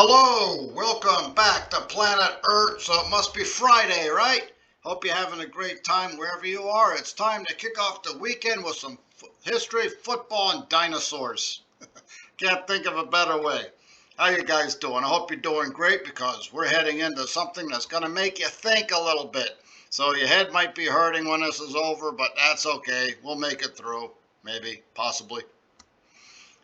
Hello, welcome back to Planet Earth. So it must be Friday, right? Hope you're having a great time wherever you are. It's time to kick off the weekend with some history, football, and dinosaurs. Can't think of a better way. How you guys doing? I hope you're doing great because we're heading into something that's going to make you think a little bit. So your head might be hurting when this is over, but that's okay. We'll make it through. Maybe, possibly.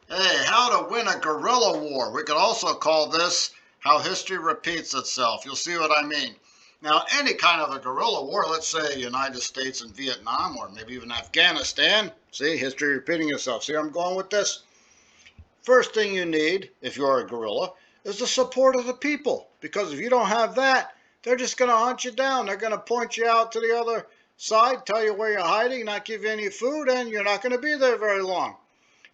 Hey, how to win a guerrilla war. We could also call this how history repeats itself. You'll see what I mean. Now, any kind of a guerrilla war, let's say United States and Vietnam, or maybe even Afghanistan. See, history repeating itself. See where I'm going with this? First thing you need, if you're a guerrilla, is the support of the people. Because if you don't have that, they're just going to hunt you down. They're going to point you out to the other side, tell you where you're hiding, not give you any food, and you're not going to be there very long.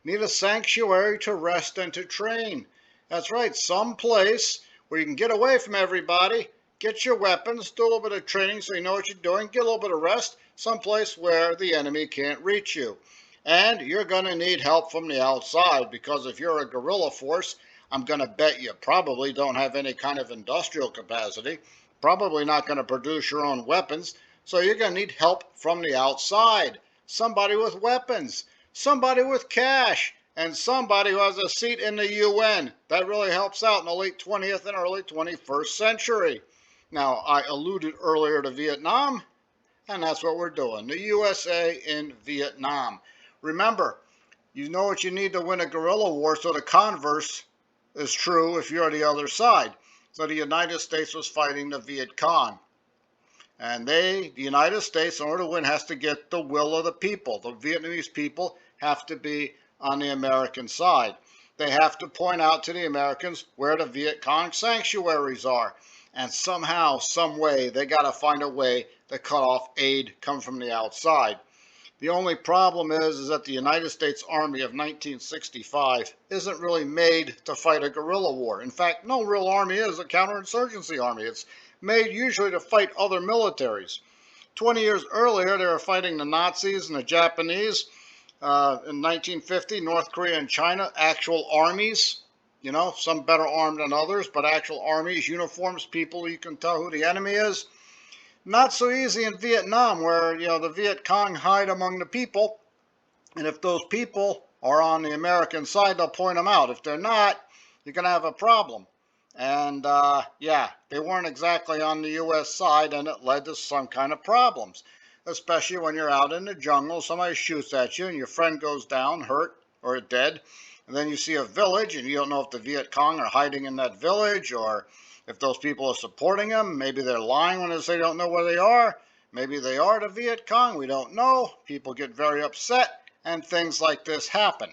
Need a sanctuary to rest and to train. That's right, some place where you can get away from everybody, get your weapons, do a little bit of training so you know what you're doing, get a little bit of rest, someplace where the enemy can't reach you. And you're going to need help from the outside because if you're a guerrilla force, I'm going to bet you probably don't have any kind of industrial capacity, probably not going to produce your own weapons, so you're going to need help from the outside. Somebody with weapons, somebody with cash, and somebody who has a seat in the UN. That really helps out in the late 20th and early 21st century. Now, I alluded earlier to Vietnam, and that's what we're doing. The USA in Vietnam. Remember, you know what you need to win a guerrilla war, so the converse is true if you're the other side. So the United States was fighting the Viet Cong. And the United States, in order to win, has to get the will of the people. The Vietnamese people have to be on the American side. They have to point out to the Americans where the Viet Cong sanctuaries are. And somehow, some way, they got to find a way to cut off aid coming from the outside. The only problem is that the United States Army of 1965 isn't really made to fight a guerrilla war. In fact, no real army is a counterinsurgency army. It's made usually to fight other militaries. 20 years earlier, they were fighting the Nazis and the Japanese. In 1950, North Korea and China, actual armies, you know, some better armed than others, but actual armies, uniforms, people, you can tell who the enemy is. Not so easy in Vietnam where, you know, the Viet Cong hide among the people. And if those people are on the American side, they'll point them out. If they're not, you're going to have a problem. And yeah, they weren't exactly on the U.S. side, and it led to some kind of problems, especially when you're out in the jungle, somebody shoots at you, and your friend goes down, hurt or dead, and then you see a village, and you don't know if the Viet Cong are hiding in that village, or if those people are supporting them. Maybe they're lying when they say they don't know where they are. Maybe they are the Viet Cong. We don't know. People get very upset, and things like this happen.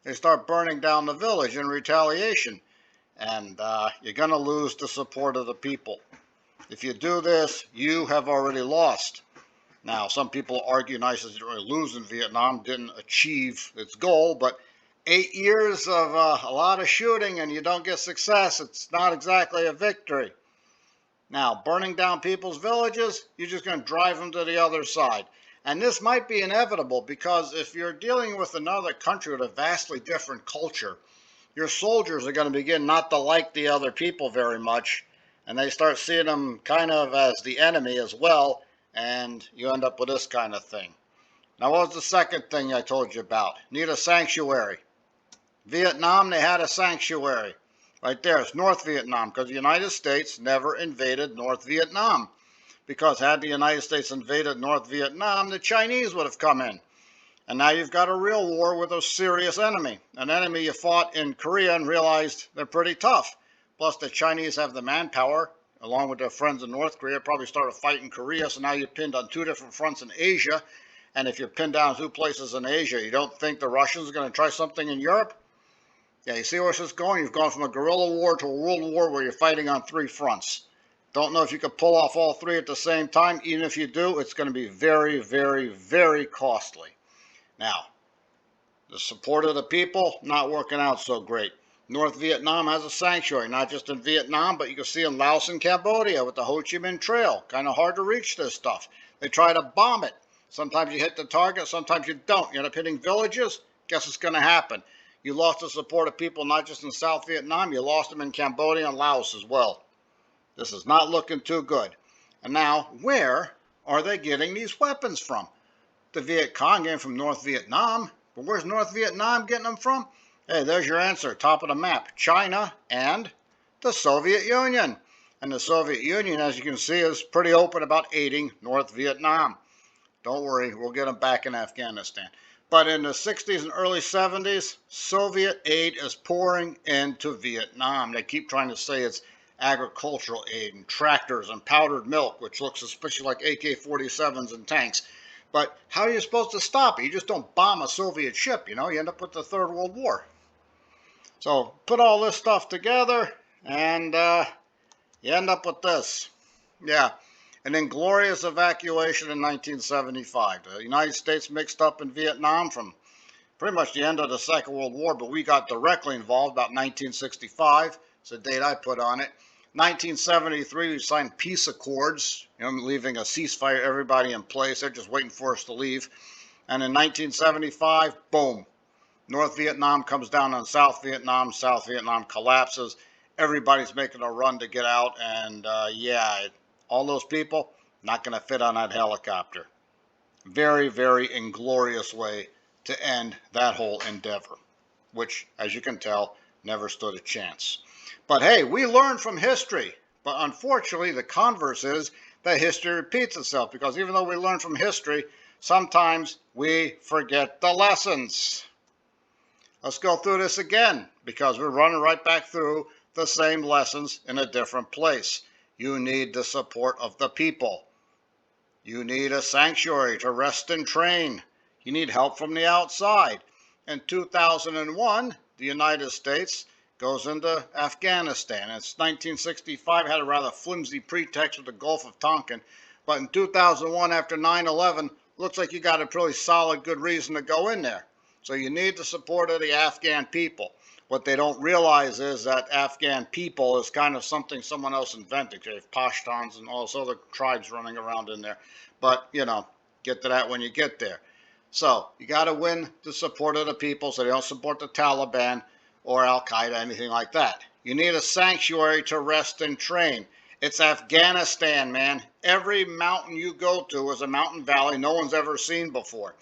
They start burning down the village in retaliation. And you're going to lose the support of the people. If you do this, you have already lost. Now, some people argue the United States didn't really lose in Vietnam, didn't achieve its goal, but 8 years of a lot of shooting and you don't get success, it's not exactly a victory. Now, burning down people's villages, you're just going to drive them to the other side. And this might be inevitable because if you're dealing with another country with a vastly different culture, your soldiers are going to begin not to like the other people very much, and they start seeing them kind of as the enemy as well, and you end up with this kind of thing. Now, what was the second thing I told you about? Need a sanctuary. Vietnam, they had a sanctuary. Right there, it's North Vietnam, because the United States never invaded North Vietnam. Because had the United States invaded North Vietnam, the Chinese would have come in. And now you've got a real war with a serious enemy. An enemy you fought in Korea and realized they're pretty tough. Plus the Chinese have the manpower, along with their friends in North Korea, probably started fighting Korea, so now you're pinned on two different fronts in Asia. And if you're pinned down two places in Asia, you don't think the Russians are going to try something in Europe? Yeah, you see where this is going? You've gone from a guerrilla war to a world war where you're fighting on three fronts. Don't know if you could pull off all three at the same time. Even if you do, it's going to be very, very, very costly. Now, the support of the people, not working out so great. North Vietnam has a sanctuary, not just in Vietnam, but you can see in Laos and Cambodia with the Ho Chi Minh Trail. Kind of hard to reach this stuff. They try to bomb it. Sometimes you hit the target, sometimes you don't. You end up hitting villages. Guess what's going to happen? You lost the support of people not just in South Vietnam, you lost them in Cambodia and Laos as well. This is not looking too good. And now, where are they getting these weapons from? The Viet Cong getting from North Vietnam. But where's North Vietnam getting them from? Hey, there's your answer, top of the map. China and the Soviet Union. And the Soviet Union, as you can see, is pretty open about aiding North Vietnam. Don't worry, we'll get them back in Afghanistan. But in the 60s and early 70s, Soviet aid is pouring into Vietnam. They keep trying to say it's agricultural aid and tractors and powdered milk, which looks suspiciously like AK-47s and tanks. But how are you supposed to stop it? You just don't bomb a Soviet ship, you know. You end up with the Third World War. So put all this stuff together, and you end up with this. Yeah, an inglorious evacuation in 1975. The United States mixed up in Vietnam from pretty much the end of the Second World War, but we got directly involved about 1965. It's the date I put on it. 1973, we signed peace accords, leaving a ceasefire, everybody in place. They're just waiting for us to leave. And in 1975, boom, North Vietnam comes down on South Vietnam. South Vietnam collapses. Everybody's making a run to get out. And yeah, all those people, not going to fit on that helicopter. Very, very inglorious way to end that whole endeavor, which, as you can tell, never stood a chance. But hey, we learn from history. But unfortunately, the converse is that history repeats itself, because even though we learn from history, sometimes we forget the lessons. Let's go through this again, because we're running right back through the same lessons in a different place. You need the support of the people. You need a sanctuary to rest and train. You need help from the outside. In 2001, the United States goes into Afghanistan. It's 1965, had a rather flimsy pretext with the Gulf of Tonkin. But in 2001, after 9/11, looks like you got a pretty solid, good reason to go in there. So you need the support of the Afghan people. What they don't realize is that Afghan people is kind of something someone else invented. They have Pashtuns and all those other tribes running around in there. But, get to that when you get there. So you got to win the support of the people so they don't support the Taliban or Al-Qaeda, anything like that. You need a sanctuary to rest and train. It's Afghanistan, man. Every mountain you go to is a mountain valley no one's ever seen before,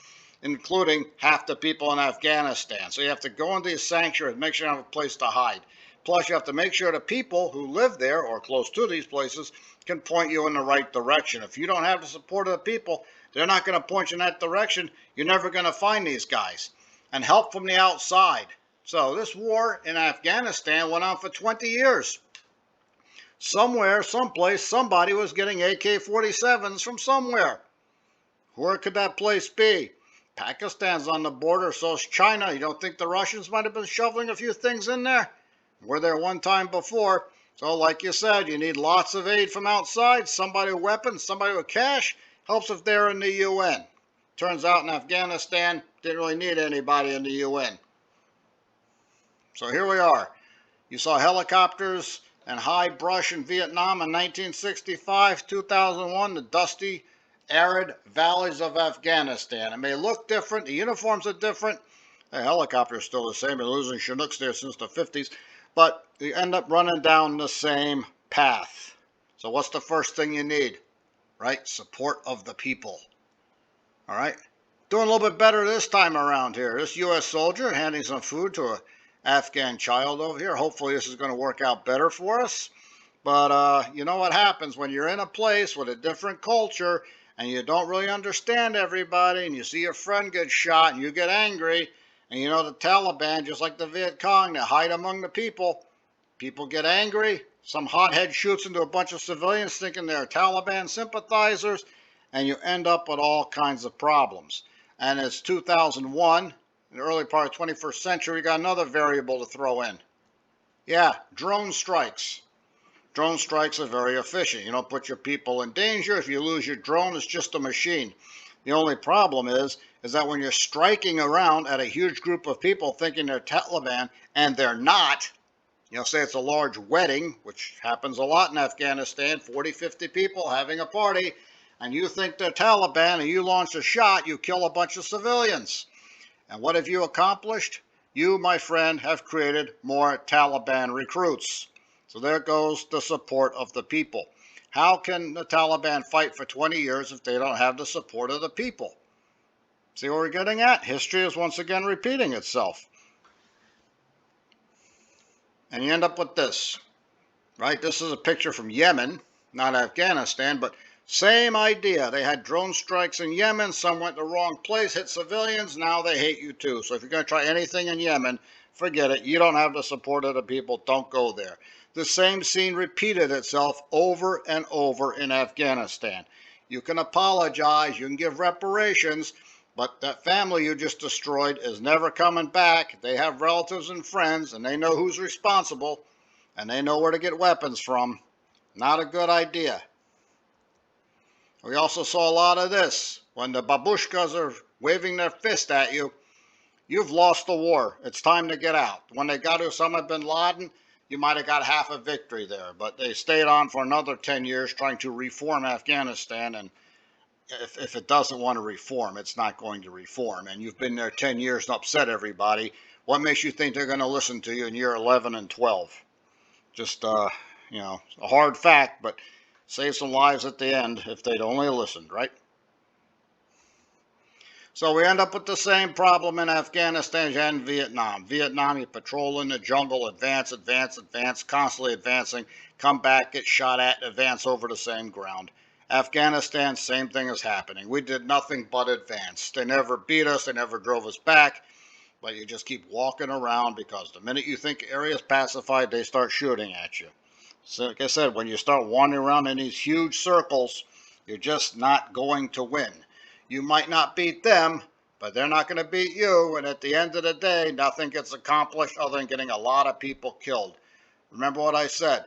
including half the people in Afghanistan. So you have to go into these sanctuaries, make sure you have a place to hide. Plus, you have to make sure the people who live there or close to these places can point you in the right direction. If you don't have the support of the people, they're not going to point you in that direction. You're never going to find these guys. And help from the outside. So this war in Afghanistan went on for 20 years. Somewhere, someplace, somebody was getting AK-47s from somewhere. Where could that place be? Pakistan's on the border, so is China. You don't think the Russians might have been shoveling a few things in there? We're there one time before. So like you said, you need lots of aid from outside. Somebody with weapons, somebody with cash. Helps if they're in the UN. Turns out in Afghanistan, didn't really need anybody in the UN. So here we are. You saw helicopters and high brush in Vietnam in 1965, 2001, the dusty, arid valleys of Afghanistan. It may look different, the uniforms are different, the helicopter is still the same, been losing Chinooks there since the 50s, but you end up running down the same path. So what's the first thing you need? Right? Support of the people. All right? Doing a little bit better this time around here. This U.S. soldier handing some food to an Afghan child over here. Hopefully this is going to work out better for us. But you know what happens when you're in a place with a different culture and you don't really understand everybody, and you see your friend get shot and you get angry, and you know the Taliban, just like the Viet Cong, they hide among the people. People get angry. Some hothead shoots into a bunch of civilians thinking they're Taliban sympathizers, and you end up with all kinds of problems. And it's 2001, in the early part of the 21st century, we got another variable to throw in. Yeah, drone strikes. Drone strikes are very efficient. You don't put your people in danger. If you lose your drone, it's just a machine. The only problem is that when you're striking around at a huge group of people thinking they're Taliban, and they're not, say it's a large wedding, which happens a lot in Afghanistan, 40, 50 people having a party, and you think they're Taliban, and you launch a shot, you kill a bunch of civilians. And what have you accomplished? you, my friend, have created more Taliban recruits. So there goes the support of the people. How can the Taliban fight for 20 years if they don't have the support of the people? See what we're getting at? History is once again repeating itself. And you end up with this, right? This is a picture from Yemen, not Afghanistan, but same idea. They had drone strikes in Yemen. Some went the wrong place, hit civilians. Now they hate you too. So if you're going to try anything in Yemen, forget it. You don't have the support of the people. Don't go there. The same scene repeated itself over and over in Afghanistan. You can apologize. You can give reparations. But that family you just destroyed is never coming back. They have relatives and friends, and they know who's responsible, and they know where to get weapons from. Not a good idea. We also saw a lot of this. When the babushkas are waving their fist at you, you've lost the war. It's time to get out. When they got Osama bin Laden, you might have got half a victory there. But they stayed on for another 10 years trying to reform Afghanistan. And if it doesn't want to reform, it's not going to reform. And you've been there 10 years and upset everybody. What makes you think they're going to listen to you in year 11 and 12? Just, a hard fact, but save some lives at the end if they'd only listened, right? So we end up with the same problem in Afghanistan and Vietnam. Vietnam, you patrol in the jungle, advance, constantly advancing, come back, get shot at, advance over the same ground. Afghanistan, same thing is happening. We did nothing but advance. They never beat us, they never drove us back, but you just keep walking around because the minute you think the area is pacified, they start shooting at you. So like I said, when you start wandering around in these huge circles, you're just not going to win. You might not beat them, but they're not going to beat you, and at the end of the day, nothing gets accomplished other than getting a lot of people killed. Remember what I said.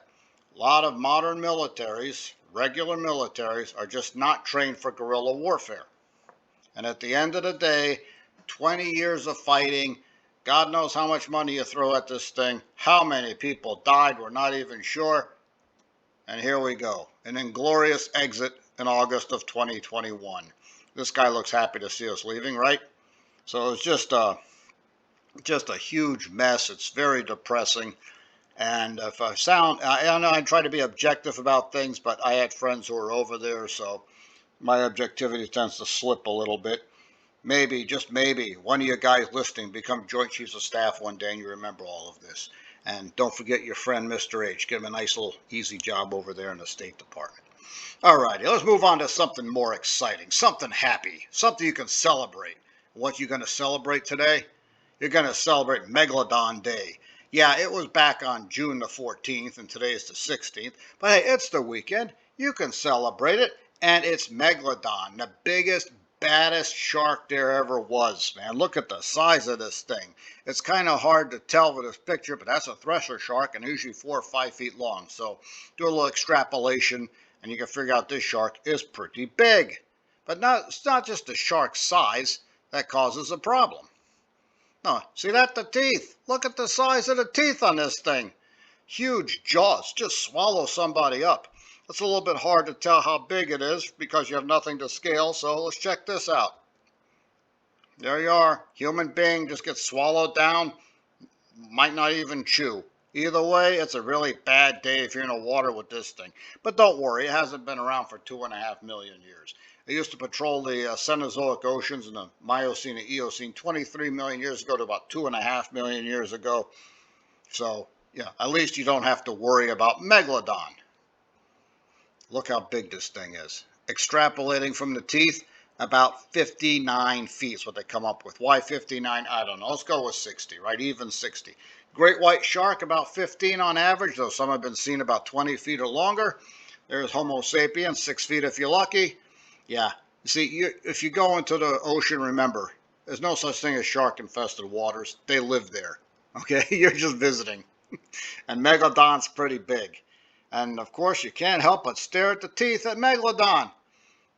A lot of modern militaries, regular militaries, are just not trained for guerrilla warfare. And at the end of the day, 20 years of fighting, God knows how much money you throw at this thing, how many people died, we're not even sure. And here we go, an inglorious exit in August of 2021. This guy looks happy to see us leaving, right? So it's just a huge mess. It's very depressing. And if I know I try to be objective about things, but I had friends who were over there, so my objectivity tends to slip a little bit. Maybe, just maybe, one of you guys listening become Joint Chiefs of Staff one day and you remember all of this. And don't forget your friend, Mr. H. Give him a nice little easy job over there in the State Department. All righty, let's move on to something more exciting, something happy, something you can celebrate. What you going to celebrate today? You're going to celebrate Megalodon Day. Yeah, it was back on June the 14th, and today is the 16th. But hey, it's the weekend. You can celebrate it, and it's Megalodon, the biggest, baddest shark there ever was, man. Look at the size of this thing. It's kind of hard to tell with this picture, but that's a thresher shark, and usually 4 or 5 feet long. So do a little extrapolation, and you can figure out this shark is pretty big. But it's not just the shark's size that causes a problem. No, see that? The teeth. Look at the size of the teeth on this thing. Huge jaws. Just swallow somebody up. It's a little bit hard to tell how big it is because you have nothing to scale, so let's check this out. There you are. Human being just gets swallowed down. Might not even chew. Either way, it's a really bad day if you're in the water with this thing. But don't worry, it hasn't been around for 2.5 million years. It used to patrol the Cenozoic oceans in the Miocene and Eocene 23 million years ago to about 2.5 million years ago. So, yeah, at least you don't have to worry about Megalodon. Look how big this thing is. Extrapolating from the teeth, about 59 feet is what they come up with. Why 59? I don't know. Let's go with 60, right? Even 60. Great white shark, about 15 on average, though some have been seen about 20 feet or longer. There's Homo sapiens, 6 feet if you're lucky. Yeah, you see, if you go into the ocean, remember, there's no such thing as shark-infested waters. They live there, okay? You're just visiting. And Megalodon's pretty big. And, of course, you can't help but stare at the teeth at Megalodon.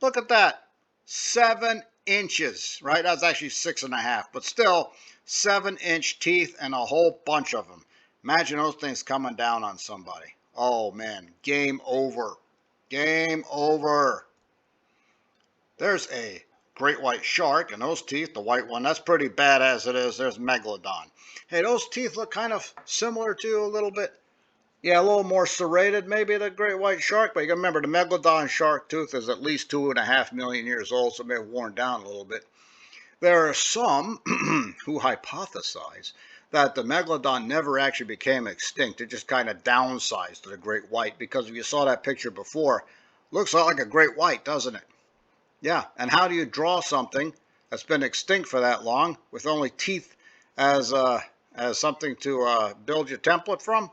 Look at that. 7 inches, right? That's actually 6.5, but still 7-inch teeth and a whole bunch of them. Imagine those things coming down on somebody. Oh, man, game over. Game over. There's a great white shark, and those teeth, the white one, that's pretty bad as it is. There's Megalodon. Hey, those teeth look kind of similar to you a little bit. Yeah, a little more serrated maybe the great white shark, but you can remember the Megalodon shark tooth is at least 2.5 million years old, so it may have worn down a little bit. There are some who hypothesize that the Megalodon never actually became extinct. It just kind of downsized to the great white, because if you saw that picture before, looks a lot like a great white, doesn't it? Yeah, and how do you draw something that's been extinct for that long with only teeth as something to build your template from?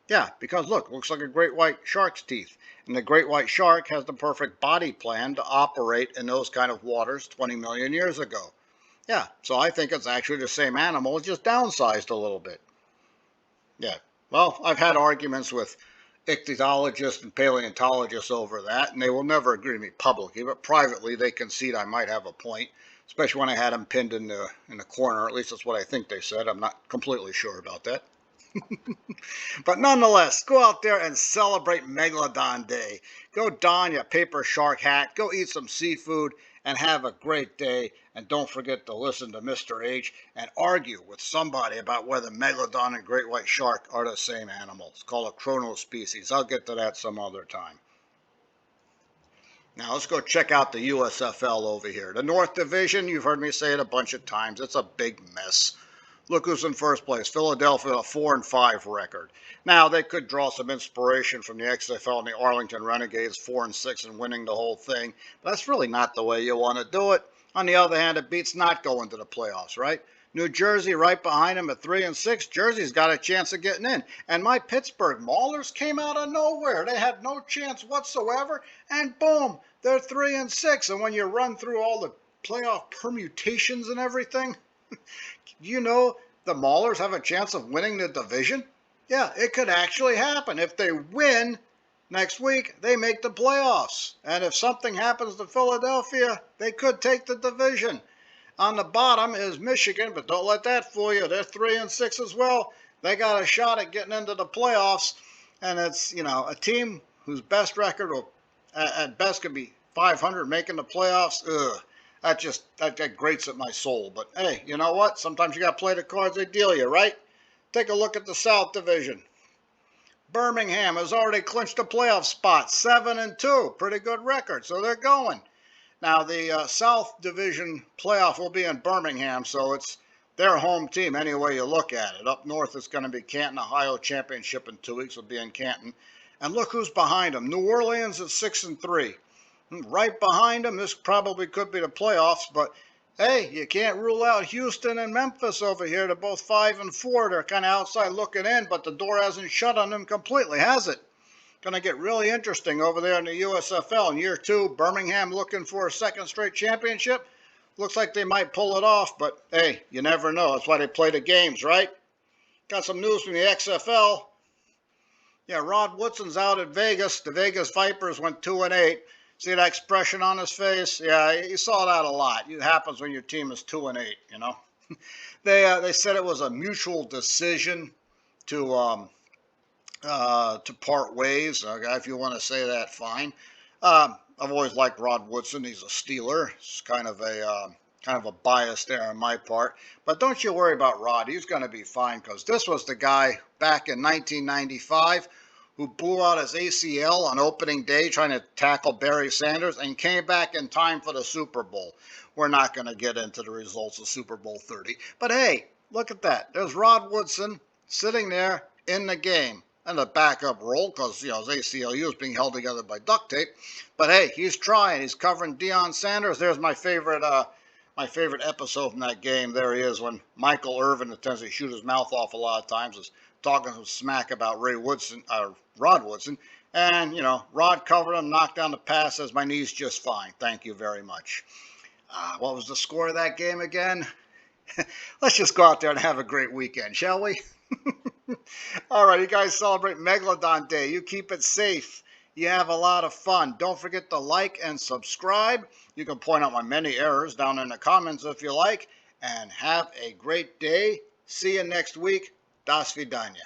Yeah, because look, looks like a great white shark's teeth. And the great white shark has the perfect body plan to operate in those kind of waters 20 million years ago. Yeah, so I think it's actually the same animal, it's just downsized a little bit. Yeah, well, I've had arguments with ichthyologists and paleontologists over that, and they will never agree with me publicly, but privately they concede I might have a point, especially when I had them pinned in the corner. At least that's what I think they said. I'm not completely sure about that. But nonetheless, go out there and celebrate Megalodon Day. Go don your paper shark hat, go eat some seafood, and have a great day. And don't forget to listen to Mr. H and argue with somebody about whether Megalodon and great white shark are the same animal. It's called a chronospecies. I'll get to that some other time. Now let's go check out the USFL over here. The North Division, you've heard me say it a bunch of times, it's a big mess. Look who's in first place. Philadelphia, a 4-5 record. Now, they could draw some inspiration from the XFL and the Arlington Renegades, 4-6 and winning the whole thing. But that's really not the way you want to do it. On the other hand, it beats not going to the playoffs, right? New Jersey right behind them at 3-6. Jersey's got a chance of getting in. And my Pittsburgh Maulers came out of nowhere. They had no chance whatsoever. And boom, they're 3-6. And when you run through all the playoff permutations and everything, you know the Maulers have a chance of winning the division? Yeah, it could actually happen. If they win next week, they make the playoffs. And if something happens to Philadelphia, they could take the division. On the bottom is Michigan, but don't let that fool you. They're 3-6 as well. They got a shot at getting into the playoffs. And it's, a team whose best record will, at best could be 500 making the playoffs. Ugh. That grates at my soul. But hey, you know what? Sometimes you got to play the cards they deal you, right? Take a look at the South Division. Birmingham has already clinched a playoff spot, 7-2. Pretty good record, so they're going. Now, the South Division playoff will be in Birmingham, so it's their home team any way you look at it. Up north, it's going to be Canton, Ohio Championship in 2 weeks will be in Canton. And look who's behind them. New Orleans at 6-3. Right behind them, this probably could be the playoffs, but hey, you can't rule out Houston and Memphis over here. They're both 5-4. They're kind of outside looking in, but the door hasn't shut on them completely, has it? Going to get really interesting over there in the USFL. In year 2, Birmingham looking for a second straight championship. Looks like they might pull it off, but hey, you never know. That's why they play the games, right? Got some news from the XFL. Yeah, Rod Woodson's out at Vegas. The Vegas Vipers went 2-8. See that expression on his face? Yeah, you saw that a lot. It happens when your team is 2-8, They said it was a mutual decision to part ways. If you want to say that, fine. I've always liked Rod Woodson. He's a Steeler. It's kind of a bias there on my part. But don't you worry about Rod. He's going to be fine, because this was the guy back in 1995 who blew out his ACL on opening day trying to tackle Barry Sanders and came back in time for the Super Bowl. We're not going to get into the results of Super Bowl 30. But hey, look at that. There's Rod Woodson sitting there in the game in the backup role, because his ACLU is being held together by duct tape. But hey, he's trying. He's covering Deion Sanders. There's my favorite episode from that game. There he is when Michael Irvin, that tends to shoot his mouth off a lot of times, is talking some smack about Rod Woodson. And, Rod covered him, knocked down the pass, says, my knee's just fine. Thank you very much. What was the score of that game again? Let's just go out there and have a great weekend, shall we? All right, you guys celebrate Megalodon Day. You keep it safe. You have a lot of fun. Don't forget to like and subscribe. You can point out my many errors down in the comments if you like. And have a great day. See you next week. Das vidanya.